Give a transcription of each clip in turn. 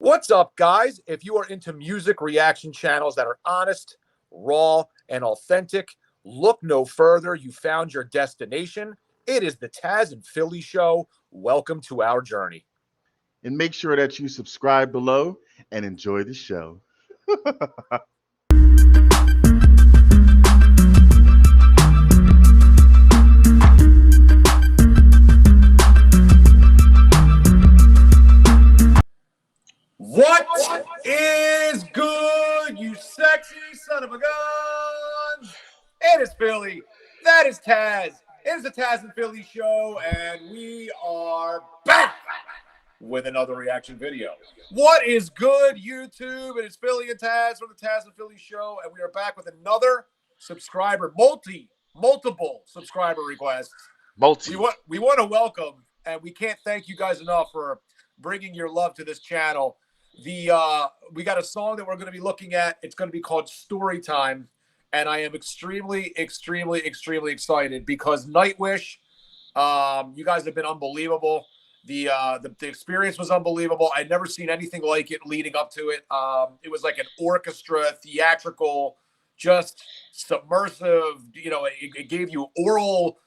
What's up, guys? If you are into music reaction channels that are honest, raw, and authentic, look no further. You found your destination. It is the Tazzz N Philly Show. Welcome to our journey. And make sure that you subscribe below and enjoy the show. What is good, you sexy son of a gun? It is Philly. That is Tazzz. It is the Tazzz N Philly Show, and we are back with another reaction video. What is good, YouTube? It is Philly and Tazzz from the Tazzz N Philly Show, and we are back with another subscriber, multiple subscriber requests. Multi. We want to welcome, and we can't thank you guys enough for bringing your love to this channel. We got a song that we're going to be looking at. It's going to be called Storytime, and I am extremely excited because Nightwish, you guys have been unbelievable. The experience was unbelievable. I'd never seen anything like it leading up to it. It was like an orchestra, theatrical, just submersive. You know, it gave you visual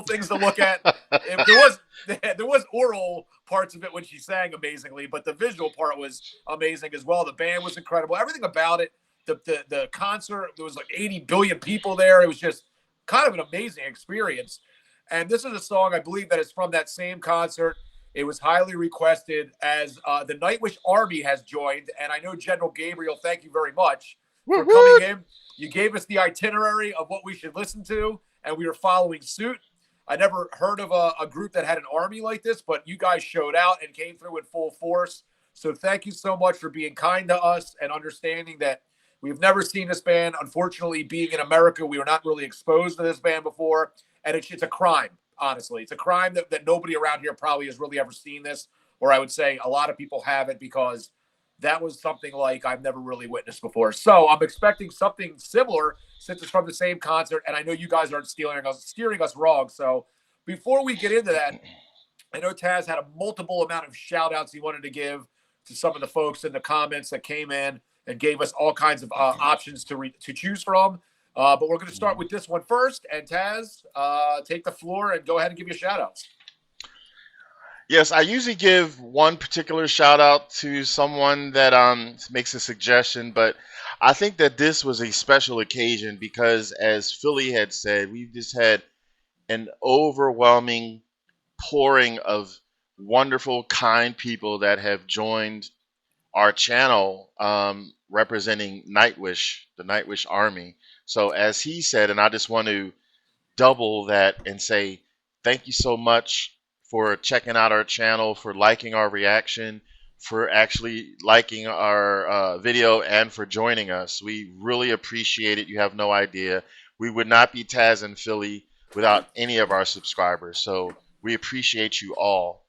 things to look at. There was oral parts of it when she sang amazingly, but the visual part was amazing as well. The band was incredible. Everything about it. The concert, there was like 80 billion people there. It was just kind of an amazing experience. And this is a song, I believe, that is from that same concert. It was highly requested as the Nightwish Army has joined. And I know General Gabriel, thank you very much for coming in. You gave us the itinerary of what we should listen to, and we were following suit. I never heard of a group that had an army like this, but you guys showed out and came through in full force. So thank you so much for being kind to us and understanding that we've never seen this band. Unfortunately, being in America, we were not really exposed to this band before. And it's a crime, honestly. It's a crime that nobody around here probably has really ever seen this, or I would say a lot of people haven't, because that was something like I've never really witnessed before. So I'm expecting something similar since it's from the same concert, and I know you guys aren't steering us wrong. So before we get into that, I know Tazzz had a multiple amount of shout outs he wanted to give to some of the folks in the comments that came in and gave us all kinds of options to choose from. But we're going to start with this one first. And Tazzz, take the floor and go ahead and give your shout outs. Yes, I usually give one particular shout out to someone that makes a suggestion, but I think that this was a special occasion because, as Philly had said, we've just had an overwhelming pouring of wonderful, kind people that have joined our channel representing Nightwish, the Nightwish Army. So as he said, and I just want to double that and say thank you so much for checking out our channel, for liking our reaction, for actually liking our video, and for joining us. We really appreciate it. You have no idea. We would not be Tazzz N Philly without any of our subscribers. So we appreciate you all.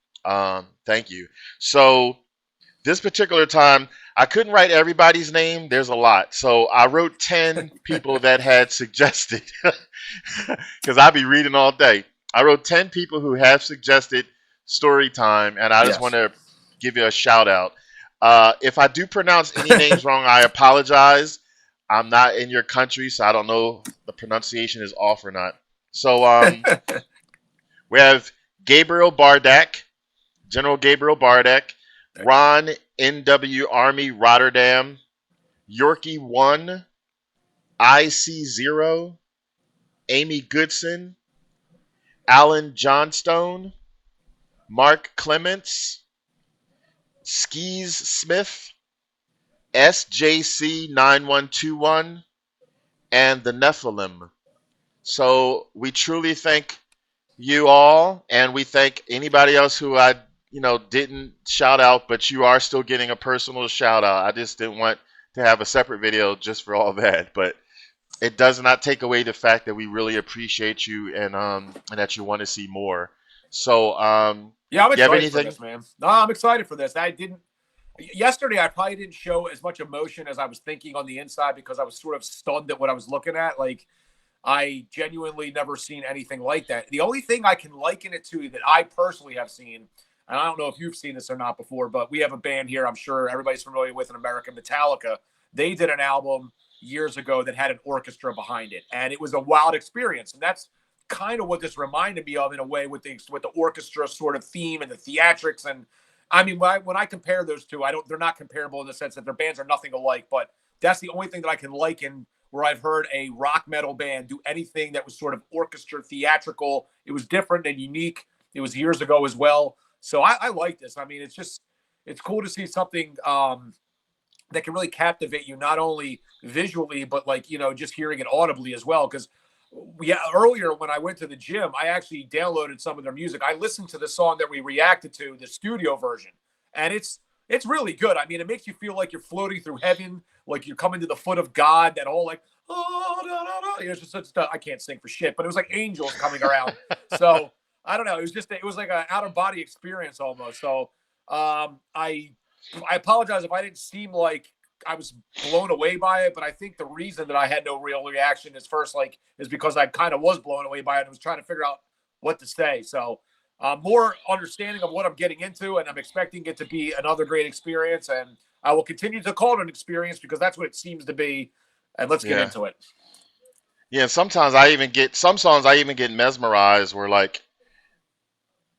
Thank you. So this particular time, I couldn't write everybody's name. There's a lot. So I wrote 10 people that had suggested, because I'd be reading all day. I wrote 10 people who have suggested Storytime, and I just want to give you a shout out. If I do pronounce any names wrong, I apologize. I'm not in your country, so I don't know if the pronunciation is off or not. So we have Gabriel Bardak, General Gabriel Bardak, Ron NW Army Rotterdam, Yorkie 1, IC0, Amy Goodson, Alan Johnstone, Mark Clements, Skis Smith, SJC9121, and the Nephilim. So we truly thank you all, and we thank anybody else who I didn't shout out, but you are still getting a personal shout out. I just didn't want to have a separate video just for all that, but it does not take away the fact that we really appreciate you and that you want to see more. So yeah, I'm excited for this, man. No, I'm excited for this. Yesterday I probably didn't show as much emotion as I was thinking on the inside because I was sort of stunned at what I was looking at. Like, I genuinely never seen anything like that. The only thing I can liken it to that I personally have seen, and I don't know if you've seen this or not before, but we have a band here I'm sure everybody's familiar with in America, Metallica. They did an album years ago that had an orchestra behind it, and it was a wild experience. And that's kind of what this reminded me of in a way with the orchestra sort of theme and the theatrics. And I mean, when I compare those two, they're not comparable in the sense that their bands are nothing alike, but that's the only thing that I can liken where I've heard a rock metal band do anything that was sort of orchestra theatrical. It was different and unique. It was years ago as well. So I like this. I mean, it's cool to see something that can really captivate you, not only visually, but like, just hearing it audibly as well. Because earlier when I went to the gym, I actually downloaded some of their music. I listened to the song that we reacted to, the studio version, and it's really good. I mean, it makes you feel like you're floating through heaven, like you're coming to the foot of God. That whole like, oh, da, da, da. It's just such stuff. I can't sing for shit, but it was like angels coming around. So I don't know. It was like an out of body experience almost. So I apologize if I didn't seem like I was blown away by it, but I think the reason that I had no real reaction is because I kind of was blown away by it and was trying to figure out what to say. So more understanding of what I'm getting into, and I'm expecting it to be another great experience, and I will continue to call it an experience because that's what it seems to be. And let's get into it. Yeah, sometimes some songs I even get mesmerized where like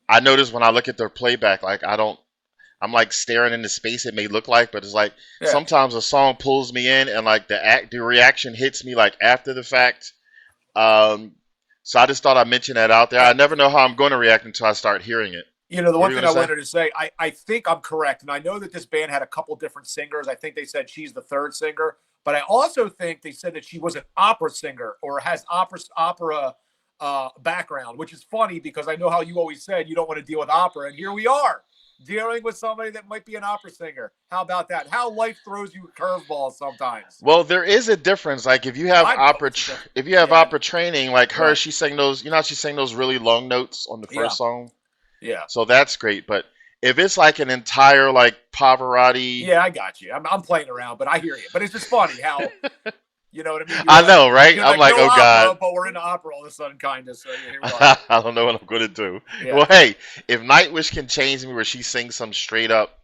I notice when I look at their playback, like I'm like staring into space it may look like, but it's like sometimes a song pulls me in and like the reaction hits me like after the fact. So I just thought I'd mention that out there. I never know how I'm going to react until I start hearing it. The one thing I wanted to say, I think I'm correct, and I know that this band had a couple different singers. I think they said she's the third singer, but I also think they said that she was an opera singer or has opera background, which is funny because I know how you always said you don't want to deal with opera, and here we are dealing with somebody that might be an opera singer. How about that? How life throws you curveballs sometimes. Well, there is a difference. Like if you have opera training, like her, she sang those. She sang those really long notes on the first song. Yeah. So that's great. But if it's like an entire like Pavarotti, I got you. I'm playing around, but I hear you. But it's just funny how. You know what I mean? I know, right? I'm like, oh opera, God. But we're into opera all of a sudden, kind of. So here we are. I don't know what I'm going to do. Yeah. Well, hey, if Nightwish can change me where she sings some straight up,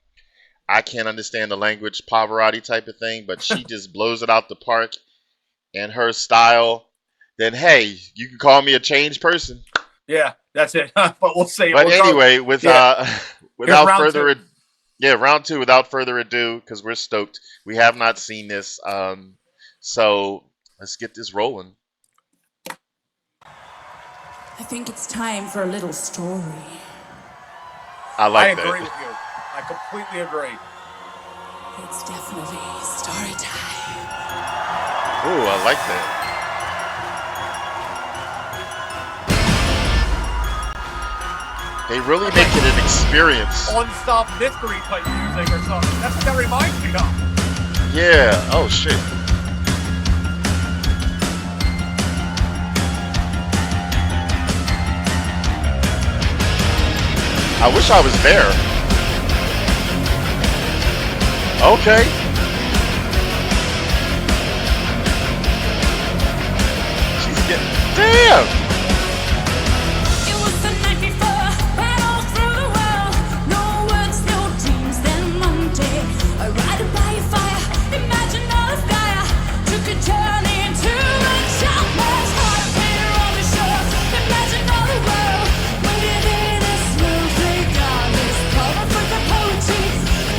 I can't understand the language, Pavarotti type of thing, but she just blows it out the park and her style, then hey, you can call me a changed person. Yeah, that's it. But we'll say. But anyway, without further ado, round two, without further ado, because we're stoked. We have not seen this. So let's get this rolling. I think it's time for a little story. I like that. I agree with you. I completely agree. It's definitely story time. Ooh, I like that. They really make it an experience. Unsolved mystery type music or something. That's what that reminds me of. Yeah. Oh shit. I wish I was there. Okay. She's getting... Damn! It was the night before, right all through the world. No words, no dreams, then Monday. I ride by a fire, imagine all of Gaia. Took a journey into a childless heart. Painter on the shore, imagine all the world. Waited in a smooth thing on this color for the poetry.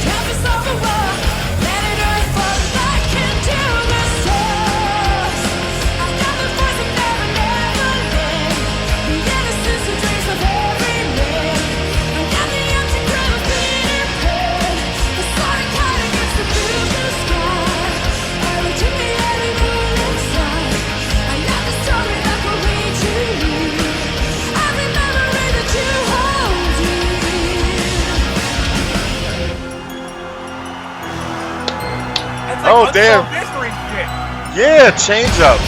Canvas of the world, planet Earth falls back into the stars. I got the voice of never, never lived. The innocence and dreams of every man. I got the empty crown of Peter Pan. The sorry kind against the blue sky. I looked in the alley moon inside. I got the story that will read to you. I remember it that you hold me. It's like Oh, damn. unsolved mystery shit. Yeah, change up.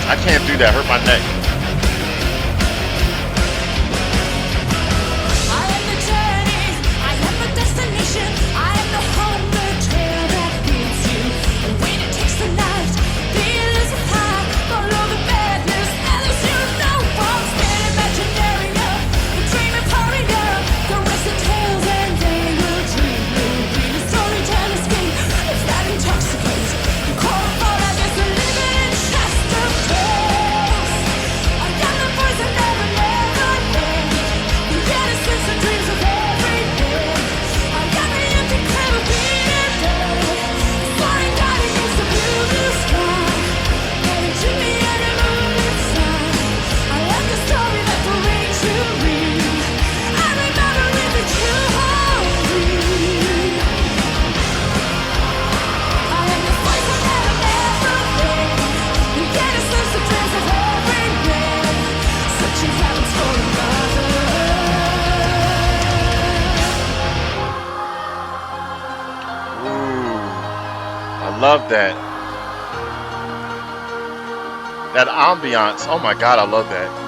I can't do that. Hurt my neck. I am the journey, I am the destination, I am the home, the trail that leads you. And when it takes the night, the elusive high, follow the madness I love that. That ambiance. Oh my God, I love that.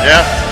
Yeah.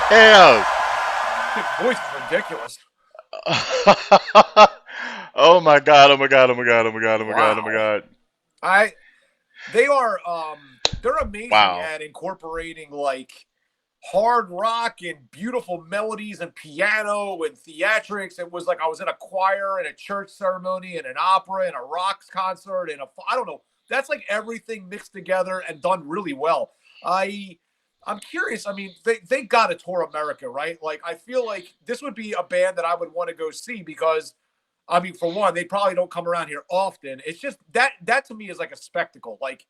Damn! His voice is ridiculous. Oh my God! Oh my God! Oh my God! Oh my God! Oh my God! Oh my God! They're amazing Wow. at incorporating like hard rock and beautiful melodies and piano and theatrics. It was like I was in a choir and a church ceremony and an opera and a rock concert and I don't know. That's like everything mixed together and done really well. I'm curious. I mean, they got to tour America, right? Like, I feel like this would be a band that I would want to go see because, I mean, for one, they probably don't come around here often. It's just that to me is like a spectacle. Like,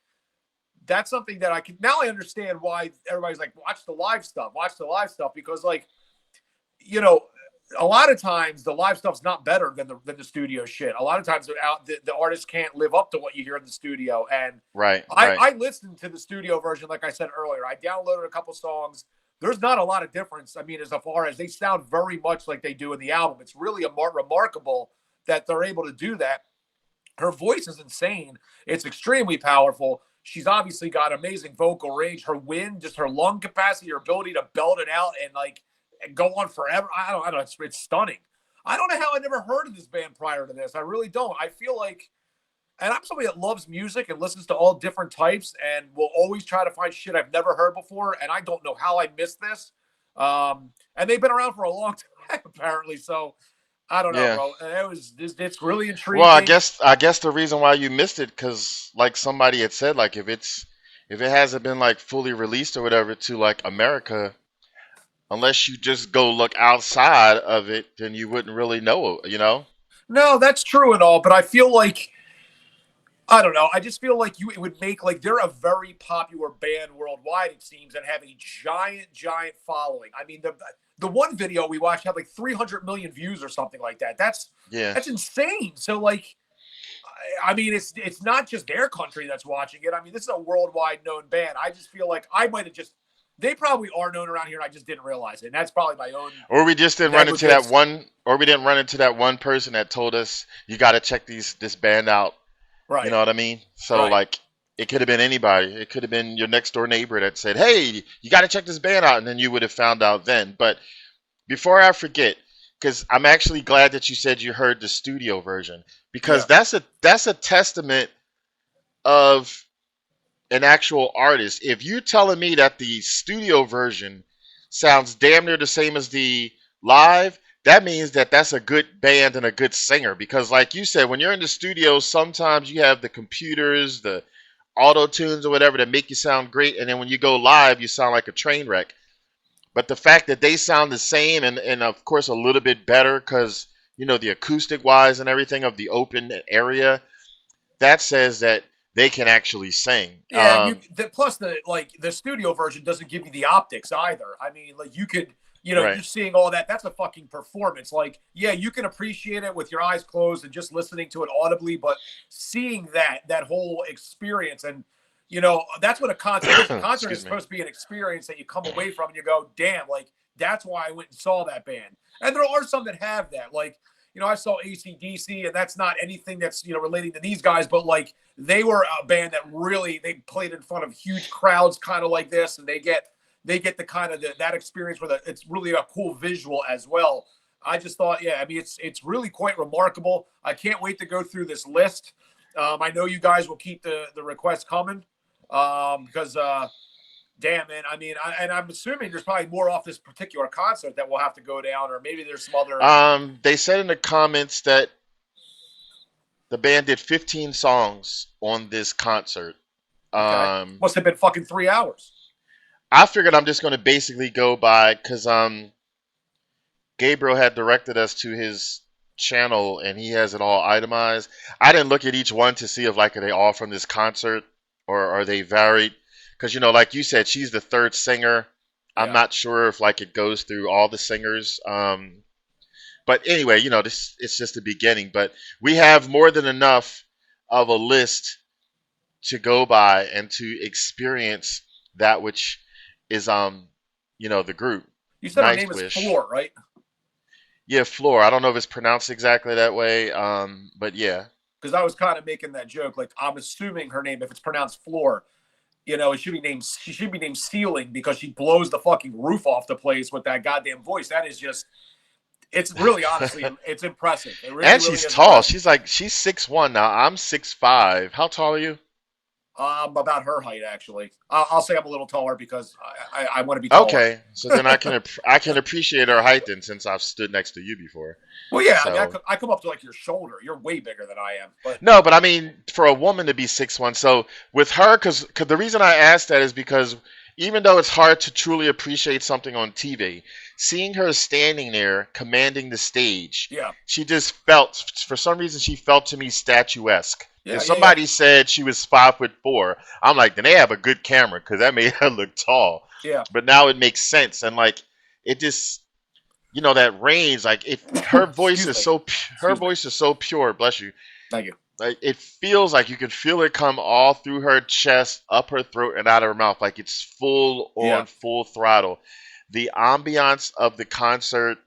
that's something that I can now. I understand why everybody's like, watch the live stuff, because, like, you know, a lot of times the live stuff's not better than the studio shit. A lot of times the artists can't live up to what you hear in the studio. And Right. I listened to the studio version, like I said earlier. I downloaded a couple songs. There's not a lot of difference. I mean, as far as they sound very much like they do in the album. It's really remarkable that they're able to do that. Her voice is insane. It's extremely powerful. She's obviously got amazing vocal range. Her wind, just her lung capacity, her ability to belt it out and like go on forever. I don't know. It's stunning. I don't know how I never heard of this band prior to this. I really don't. I feel like, and I'm somebody that loves music and listens to all different types and will always try to find shit I've never heard before. And I don't know how I missed this. And they've been around for a long time, apparently. So I don't know, bro. It's really intriguing. Well, I guess the reason why you missed it, because like somebody had said, like if it hasn't been like fully released or whatever to like America, unless you just go look outside of it, then you wouldn't really know, you know? No, that's true and all, but I feel like, I don't know. I just feel like it would make, like, they're a very popular band worldwide, it seems, and have a giant following. I mean, the one video we watched had like 300 million views or something like that. That's insane. So, like, I mean, it's not just their country that's watching it. I mean, this is a worldwide known band. I just feel like I might have just, they probably are known around here. I just didn't realize it. And that's probably my own. Or we just didn't run into that one, or we didn't run into that one person that told us you got to check this band out You Right. know what I mean? So Right. like it could have been anybody. It could have been your next door neighbor that said, "Hey, you got to check this band out," and then you would have found out then. But before I forget, because I'm actually glad that you said you heard the studio version, because Yeah. that's a testament of an actual artist. If you're telling me that the studio version sounds damn near the same as the live, that means that that's a good band and a good singer. Because, like you said, when you're in the studio, sometimes you have the computers, the auto tunes or whatever that make you sound great, and then when you go live, you sound like a train wreck. But the fact that they sound the same and of course a little bit better because the acoustic wise and everything of the open area, that says that they can actually sing. Yeah, and plus the studio version doesn't give you the optics either. I mean, like you could, Right. you're seeing all that. That's a fucking performance. Like, yeah, you can appreciate it with your eyes closed and just listening to it audibly, but seeing that whole experience, and that's what a concert is. A concert is Excuse me. supposed to be an experience that you come away from and you go, damn, like that's why I went and saw that band. And there are some that have that, like. I saw AC/DC, and that's not anything that's relating to these guys, but like they were a band that really they played in front of huge crowds, kind of like this, and they get the kind of that experience where it's really a cool visual as well. I just thought, yeah, I mean, it's really quite remarkable. I can't wait to go through this list. I know you guys will keep the requests coming because. Damn, man. I mean, I'm assuming there's probably more off this particular concert that we'll have to go down, or maybe there's some other. They said in the comments that the band did 15 songs on this concert. Okay. Must have been fucking 3 hours. I figured I'm just going to basically go by because Gabriel had directed us to his channel and he has it all itemized. I didn't look at each one to see if like are they all from this concert or are they varied. Because, like you said, she's the third singer. Yeah. I'm not sure if, like, it goes through all the singers. But anyway, it's just the beginning. But we have more than enough of a list to go by and to experience that which is, the group. You said her name is Floor, right? Yeah, Floor. I don't know if it's pronounced exactly that way, but yeah. Because I was kind of making that joke. Like, I'm assuming her name, if it's pronounced Floor, it should be named. She should be named Ceiling because she blows the fucking roof off the place with that goddamn voice. That is just. It's really honestly, it's impressive. It really, and she's really tall. impressive. She's 6'1" now. I'm 6'5". How tall are you? About her height actually. I'll say I'm a little taller because I want to be taller. Okay, so then I can appreciate her height then since I've stood next to you before. Well, yeah, so. I mean, I come up to like your shoulder. You're way bigger than I am. But no, but I mean, for a woman to be 6'1", so with her, because the reason I asked that is because even though it's hard to truly appreciate something on TV, seeing her standing there commanding the stage, yeah, she just felt, for some reason, she felt to me statuesque. Yeah, if somebody said she was 5'4", I'm like, then they have a good camera because that made her look tall. Yeah, but now it makes sense, and like it just. That range, like if her voice is so pure. Bless you. Thank you. Like it feels like you can feel it come all through her chest, up her throat, and out of her mouth. Like it's full on, full throttle. The ambiance of the concert,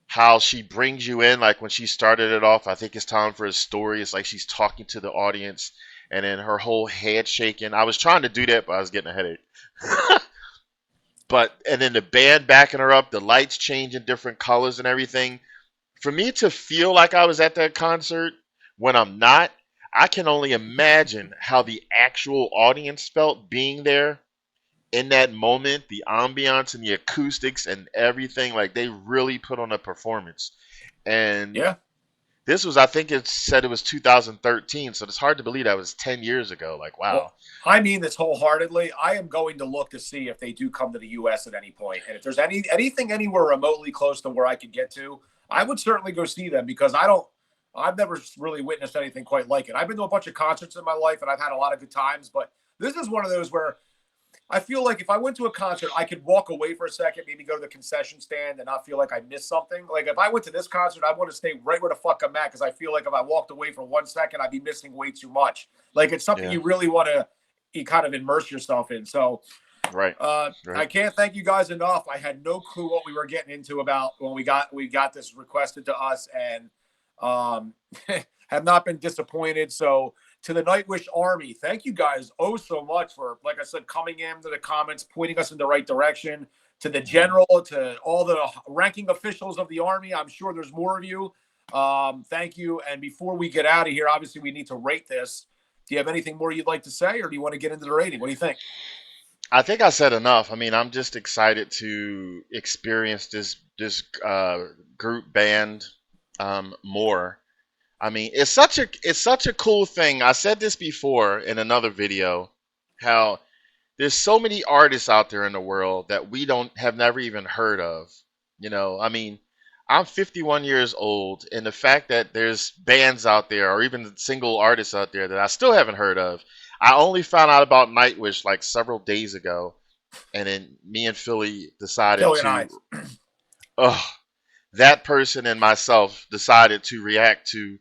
how she brings you in. Like when she started it off, I think it's time for a story. It's like she's talking to the audience, and then her whole head shaking. I was trying to do that, but I was getting a headache. And then the band backing her up, the lights changing different colors and everything. For me to feel like I was at that concert when I'm not, I can only imagine how the actual audience felt being there in that moment, the ambiance and the acoustics and everything. Like they really put on a performance. And yeah. This was, I think it said it was 2013, so it's hard to believe that was 10 years ago. Like, wow. Well, I mean this wholeheartedly. I am going to look to see if they do come to the U.S. at any point. And if there's anything anywhere remotely close to where I could get to, I would certainly go see them because I've never really witnessed anything quite like it. I've been to a bunch of concerts in my life, and I've had a lot of good times, but this is one of those where I feel like if I went to a concert, I could walk away for a second, maybe go to the concession stand and not feel like I missed something. Like if I went to this concert, I want to stay right where the fuck I'm at because I feel like if I walked away for 1 second, I'd be missing way too much. Like it's something you really want to kind of immerse yourself in. So right. I can't thank you guys enough. I had no clue what we were getting into about when we got this requested to us, and have not been disappointed. So to the Nightwish Army, thank you guys so much for, like I said, coming into the comments, pointing us in the right direction. To the general, to all the ranking officials of the Army, I'm sure there's more of you. Thank you. And before we get out of here, obviously we need to rate this. Do you have anything more you'd like to say, or do you want to get into the rating? What do you think? I think I said enough. I mean, I'm just excited to experience this group band more. I mean, it's such a cool thing. I said this before in another video, how there's so many artists out there in the world that we have never even heard of. You know, I mean, I'm 51 years old, and the fact that there's bands out there or even single artists out there that I still haven't heard of. I only found out about Nightwish like several days ago, and then me and Philly decided that person and myself decided to react to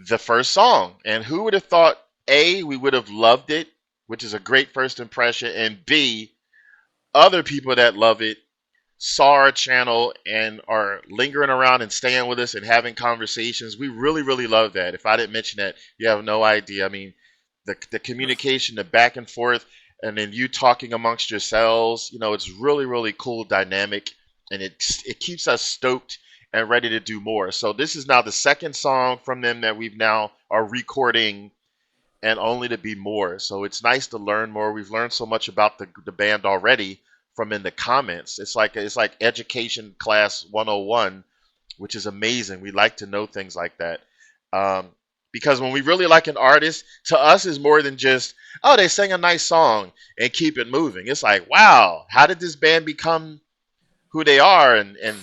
the first song. And who would have thought, A, we would have loved it, which is a great first impression, and B, other people that love it saw our channel and are lingering around and staying with us and having conversations. We really, really love that. If I didn't mention that, you have no idea. I mean, the communication, the back and forth, and then you talking amongst yourselves, you know, it's really, really cool dynamic, and it keeps us stoked and ready to do more. So this is now the second song from them that we've now are recording, and only to be more. So it's nice to learn more. We've learned so much about the band already from in the comments. It's like education class 101, which is amazing. We like to know things like that. Because when we really like an artist, to us is more than just, oh, they sang a nice song and keep it moving. It's like, wow, how did this band become who they are, and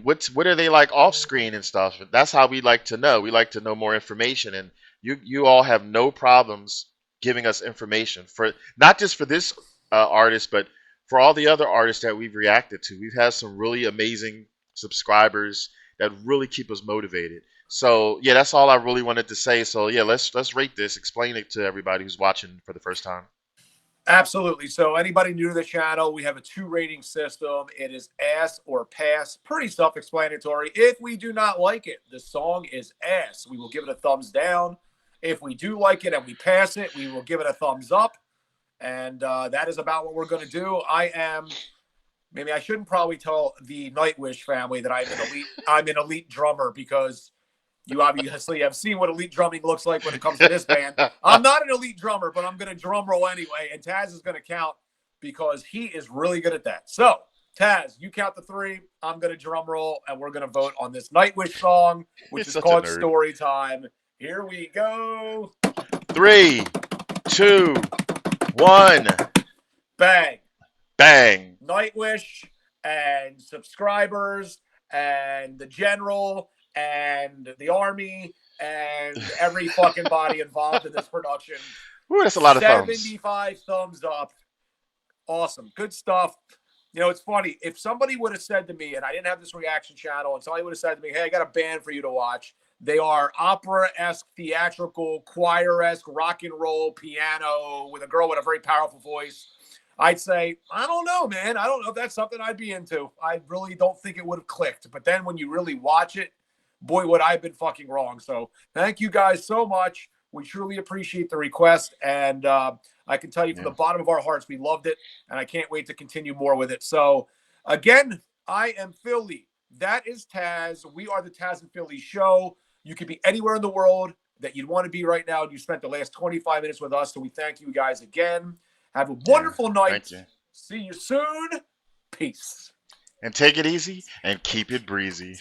what are they like off screen and stuff? That's how we like to know. We like to know more information, and you all have no problems giving us information, for not just for this artist, but for all the other artists that we've reacted to. We've had some really amazing subscribers that really keep us motivated. So yeah, that's all I really wanted to say. So yeah, let's rate this. Explain it to everybody who's watching for the first time. Absolutely. So anybody new to the channel, we have a 2 rating system. It is ass or pass. Pretty self-explanatory. If we do not like it, the song is ass, we will give it a thumbs down. If we do like it and we pass it, we will give it a thumbs up. And that is about what we're going to do. Maybe I shouldn't probably tell the Nightwish family that I'm an elite drummer, because you obviously have seen what elite drumming looks like when it comes to this band. I'm not an elite drummer, but I'm going to drum roll anyway, and Tazzz is going to count because he is really good at that. So, Tazzz, you count to 3. I'm going to drum roll, and we're going to vote on this Nightwish song, which is called Storytime. Here we go. 3, 2, 1. Bang. Bang. Nightwish and subscribers and the general and the army and every fucking body involved in this production. Ooh, that's a lot of 75 thumbs up. Awesome. Good stuff. You know, it's funny. If somebody would have said to me, and I didn't have this reaction channel, and somebody would have said to me, hey, I got a band for you to watch. They are opera-esque, theatrical, choir-esque, rock and roll, piano, with a girl with a very powerful voice, I'd say, I don't know, man. I don't know if that's something I'd be into. I really don't think it would have clicked. But then when you really watch it, boy, would I have been fucking wrong. So thank you guys so much. We truly appreciate the request. And I can tell you from the bottom of our hearts, we loved it. And I can't wait to continue more with it. So again, I am Philly. That is Tazzz. We are the Tazzz N Philly show. You could be anywhere in the world that you'd want to be right now. And you spent the last 25 minutes with us. So we thank you guys again. Have a wonderful night. See you soon. Peace. And take it easy and keep it breezy.